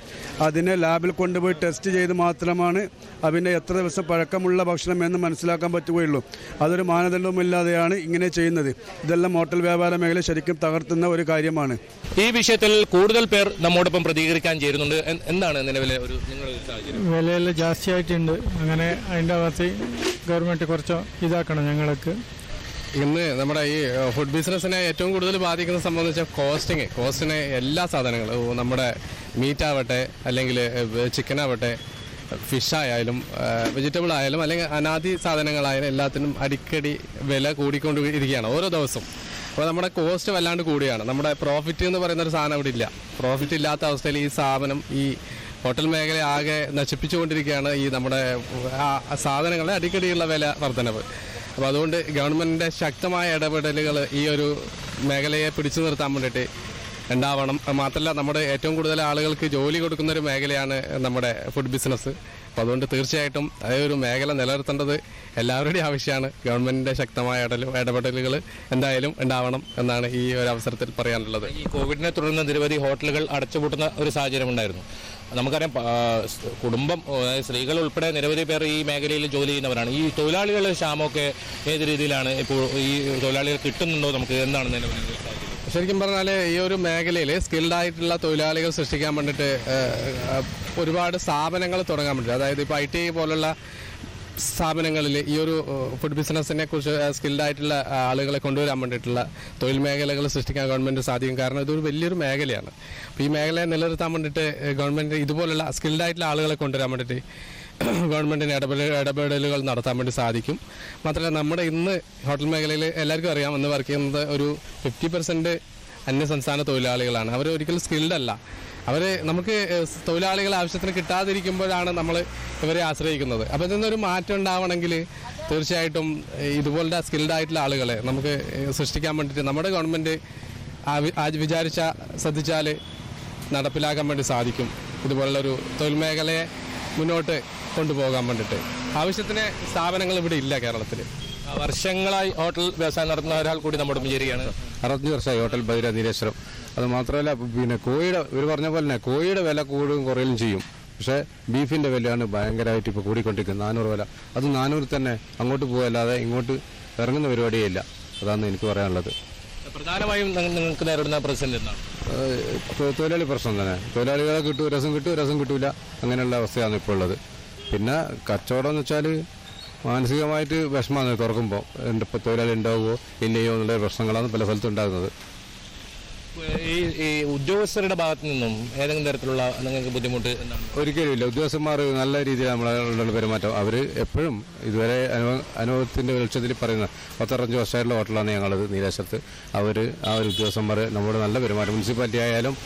അതിനെ ലാബിൽ കൊണ്ടുപോയി ടെസ്റ്റ് ചെയ്ത് മാത്രമാണ് അതിൻ്റെ എത്ര ദിവസം പഴക്കമുള്ള ഭക്ഷണം എന്ന് മനസ്സിലാക്കാൻ പറ്റുകയുള്ളൂ. അതൊരു മാനദണ്ഡവുമില്ലാതെയാണ് ഇങ്ങനെ ചെയ്യുന്നത്. ഇതെല്ലാം ഹോട്ടൽ വ്യാപാര മേഖല ശരിക്കും തകർത്തുന്ന ഒരു കാര്യമാണ്. ഈ വിഷയത്തിൽ കൂടുതൽ പേർ നമ്മോടൊപ്പം പ്രതികരിക്കാൻ ചേരുന്നുണ്ട്. എന്താണ് നിലവിലെ ഒരു നിങ്ങളുടെ സാഹചര്യം? വിലയെല്ലാം ജാസ്തിയായിട്ടുണ്ട്. അങ്ങനെ അതിൻ്റെ അകത്ത് ഗവൺമെൻറ് കുറച്ച് ഇതാക്കണം ഞങ്ങൾക്ക്. ഇന്ന് നമ്മുടെ ഈ ഫുഡ് ബിസിനസ്സിനെ ഏറ്റവും കൂടുതൽ ബാധിക്കുന്ന സംഭവം എന്ന് വെച്ചാൽ കോസ്റ്റിനെ എല്ലാ സാധനങ്ങളും, നമ്മുടെ മീറ്റ് ആവട്ടെ, അല്ലെങ്കിൽ ചിക്കൻ ആവട്ടെ, ഫിഷ് ആയാലും വെജിറ്റബിൾ ആയാലും അല്ലെങ്കിൽ അനാദി സാധനങ്ങളായാലും എല്ലാത്തിനും അടിക്കടി വില കൂടിക്കൊണ്ടിരിക്കുകയാണ് ഓരോ ദിവസവും. അപ്പോൾ നമ്മുടെ കോസ്റ്റ് വല്ലാണ്ട് കൂടിയാണ്. നമ്മുടെ പ്രോഫിറ്റ് എന്ന് പറയുന്നൊരു സാധനം അവിടെ ഇല്ല. പ്രോഫിറ്റ് ഇല്ലാത്ത അവസ്ഥയിൽ ഈ സ്ഥാപനം, ഈ ഹോട്ടൽ മേഖല ആകെ നശിപ്പിച്ചുകൊണ്ടിരിക്കുകയാണ് ഈ നമ്മുടെ സാധനങ്ങളുടെ അടിക്കടിയുള്ള വില വർധനവ്. അപ്പോൾ അതുകൊണ്ട് ഗവൺമെൻറ്റിൻ്റെ ശക്തമായ ഇടപെടലുകൾ ഈ ഒരു മേഖലയെ പിടിച്ചു നിർത്താൻ വേണ്ടിയിട്ട് ഉണ്ടാവണം. മാത്രമല്ല നമ്മുടെ ഏറ്റവും കൂടുതൽ ആളുകൾക്ക് ജോലി കൊടുക്കുന്നൊരു മേഖലയാണ് നമ്മുടെ ഫുഡ് ബിസിനസ്. അപ്പോൾ അതുകൊണ്ട് തീർച്ചയായിട്ടും ഒരു മേഖല നിലനിർത്തേണ്ടത് എല്ലാവരുടെയും ആവശ്യമാണ്. ഗവൺമെൻറ്റിൻ്റെ ശക്തമായ ഇടപെടലുകൾ എന്തായാലും ഉണ്ടാവണം എന്നാണ് ഈ ഒരു അവസരത്തിൽ പറയാനുള്ളത്. ഈ കോവിഡിനെ തുടർന്ന് നിരവധി ഹോട്ടലുകൾ അടച്ചുപൂട്ടുന്ന ഒരു സാഹചര്യം ഉണ്ടായിരുന്നു. നമുക്കറിയാം, കുടുംബം, സ്ത്രീകൾ ഉൾപ്പെടെ നിരവധി പേർ ഈ മേഖലയിൽ ജോലി ചെയ്യുന്നവരാണ്. ഈ തൊഴിലാളികളുടെ ക്ഷാമമൊക്കെ ഏത് രീതിയിലാണ് ഇപ്പോൾ? ഈ തൊഴിലാളികൾ കിട്ടുന്നുണ്ടോ? നമുക്ക് എന്താണ് നിലവിൽ? ശരിക്കും പറഞ്ഞാൽ ഈ ഒരു മേഖലയിൽ സ്കിൽഡായിട്ടുള്ള തൊഴിലാളികൾ സൃഷ്ടിക്കാൻ വേണ്ടിയിട്ട് ഒരുപാട് സ്ഥാപനങ്ങൾ തുടങ്ങാൻ വേണ്ടിയിട്ട്, അതായത് ഇപ്പോൾ ITI പോലുള്ള സ്ഥാപനങ്ങളിൽ ഈ ഒരു ഫുഡ് ബിസിനസ്സിനെ കുറിച്ച് സ്കിൽഡായിട്ടുള്ള ആളുകളെ കൊണ്ടുവരാൻ വേണ്ടിയിട്ടുള്ള തൊഴിൽ മേഖലകൾ സൃഷ്ടിക്കാൻ ഗവൺമെൻറ് സാധിക്കും. കാരണം ഇതൊരു വലിയൊരു മേഖലയാണ്. അപ്പോൾ ഈ മേഖലയെ നിലനിർത്താൻ വേണ്ടിയിട്ട് ഗവൺമെൻറ് ഇതുപോലുള്ള സ്കിൽഡായിട്ടുള്ള ആളുകളെ കൊണ്ടുവരാൻ വേണ്ടിയിട്ട് ഗവൺമെൻറ്റിന് ഇടപെടലുകൾ നടത്താൻ വേണ്ടി സാധിക്കും. മാത്രമല്ല നമ്മുടെ ഇന്ന് ഹോട്ടൽ മേഖലയിൽ എല്ലാവർക്കും അറിയാം, ഇന്ന് വർക്ക് ചെയ്യുന്നത് ഒരു 50% അന്യസംസ്ഥാന തൊഴിലാളികളാണ്. അവർ ഒരിക്കലും സ്കിൽഡ് അല്ല. നമുക്ക് തൊഴിലാളികൾ ആവശ്യത്തിന് കിട്ടാതിരിക്കുമ്പോഴാണ് നമ്മൾ ഇവരെ ആശ്രയിക്കുന്നത്. അപ്പോൾ ഇതിന്നൊരു മാറ്റം ഉണ്ടാവണമെങ്കിൽ തീർച്ചയായിട്ടും ഇതുപോലുള്ള സ്കിൽഡായിട്ടുള്ള ആളുകളെ നമുക്ക് സൃഷ്ടിക്കാൻ വേണ്ടിയിട്ട് നമ്മുടെ ഗവൺമെൻറ് ശ്രദ്ധിച്ചാൽ നടപ്പിലാക്കാൻ വേണ്ടി സാധിക്കും. ഇതുപോലുള്ളൊരു തൊഴിൽ മേഖലയെ മുന്നോട്ട് കൊണ്ടുപോകാൻ വേണ്ടിയിട്ട് ആവശ്യത്തിന് സ്ഥാപനങ്ങൾ ഇവിടെ ഇല്ല കേരളത്തിൽ. വർഷങ്ങളായി ഹോട്ടൽ വ്യവസായം നടത്തുന്ന ഒരാൾ കൂടി നമ്മുടെ മുഞ്ചേരിയാണ്. 65 വർഷമായി ഹോട്ടൽ ബൈര നീലേശ്വരം. അത് മാത്രമല്ല പിന്നെ കോഴിയുടെ ഇവർ പറഞ്ഞ പോലെ തന്നെ കോഴിയുടെ വില കൂടുകയും കുറയുകയും ചെയ്യും. പക്ഷേ ബീഫിൻ്റെ വിലയാണ് ഭയങ്കരമായിട്ട് ഇപ്പോൾ കൂടിക്കൊണ്ടിരിക്കുന്നത്. 400 വില. അത് 400 തന്നെ അങ്ങോട്ട് പോകല്ലാതെ ഇങ്ങോട്ട് ഇറങ്ങുന്ന പരിപാടിയേ ഇല്ല. അതാണ് എനിക്ക് പറയാനുള്ളത്. പ്രധാനമായും നിങ്ങൾക്ക് നേരിടുന്ന പ്രതിസന്ധി എന്താണ്? തൊഴിലാളി പ്രശ്നം തന്നെ. തൊഴിലാളികളെ കിട്ടും, രസം കിട്ടൂല, അങ്ങനെയുള്ള അവസ്ഥയാണ് ഇപ്പോൾ ഉള്ളത്. പിന്നെ കച്ചവടം എന്ന് വെച്ചാൽ മാനസികമായിട്ട് വിഷമമാണ് തുറക്കുമ്പോൾ. ഇപ്പോൾ തൊഴിലാളി ഉണ്ടാവുമോ ഇല്ലയോ എന്നുള്ള പ്രശ്നങ്ങളാണ് പല സ്ഥലത്തും ഉണ്ടാകുന്നത്. ഈ ഉദ്യോഗസ്ഥരുടെ ഭാഗത്തു നിന്നും ഏതെങ്കിലും തരത്തിലുള്ള നിങ്ങൾക്ക് ബുദ്ധിമുട്ട് എന്താണ്? ഒരിക്കലും ഇല്ല. ഉദ്യോഗസ്ഥന്മാർ നല്ല രീതിയിൽ നമ്മളെ പെരുമാറ്റം. അവർ എപ്പോഴും ഇതുവരെ അനുഭവത്തിൻ്റെ വെളിച്ചത്തിൽ പറയുന്ന 65 വർഷമായിട്ടുള്ള ഹോട്ടലാണ് ഞങ്ങളത് നീലേശ്വരത്ത്. അവർ ആ ഒരു ഉദ്യോഗസ്ഥന്മാർ നമ്മുടെ നല്ല പെരുമാറ്റം, മുനിസിപ്പാലിറ്റി ആയാലും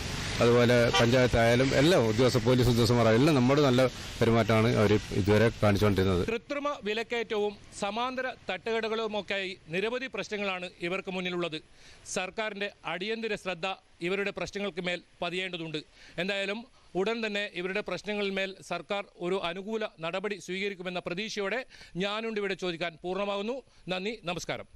അതുപോലെ പഞ്ചായത്ത് ആയാലും എല്ലാം പോലീസ് ഉദ്യോഗസ്ഥന്മാരായാലും എല്ലാം നമ്മുടെ നല്ല പെരുമാറ്റമാണ് അവർ ഇതുവരെ കാണിച്ചുകൊണ്ടിരുന്നത്. കൃത്രിമ വിലക്കയറ്റവും സമാന്തര തട്ടുകടകളുമൊക്കെയായി നിരവധി പ്രശ്നങ്ങളാണ് ഇവർക്ക് മുന്നിലുള്ളത്. സർക്കാരിൻ്റെ അടിയന്തര ശ്രദ്ധ ഇവരുടെ പ്രശ്നങ്ങൾക്ക് മേൽ പതിയേണ്ടതുണ്ട്. എന്തായാലും ഉടൻ തന്നെ ഇവരുടെ പ്രശ്നങ്ങളിന്മേൽ സർക്കാർ ഒരു അനുകൂല നടപടി സ്വീകരിക്കുമെന്ന പ്രതീക്ഷയോടെ ഞാനുണ്ട് ഇവിടെ ചോദിക്കാൻ പൂർണ്ണമാകുന്നു. നന്ദി, നമസ്കാരം.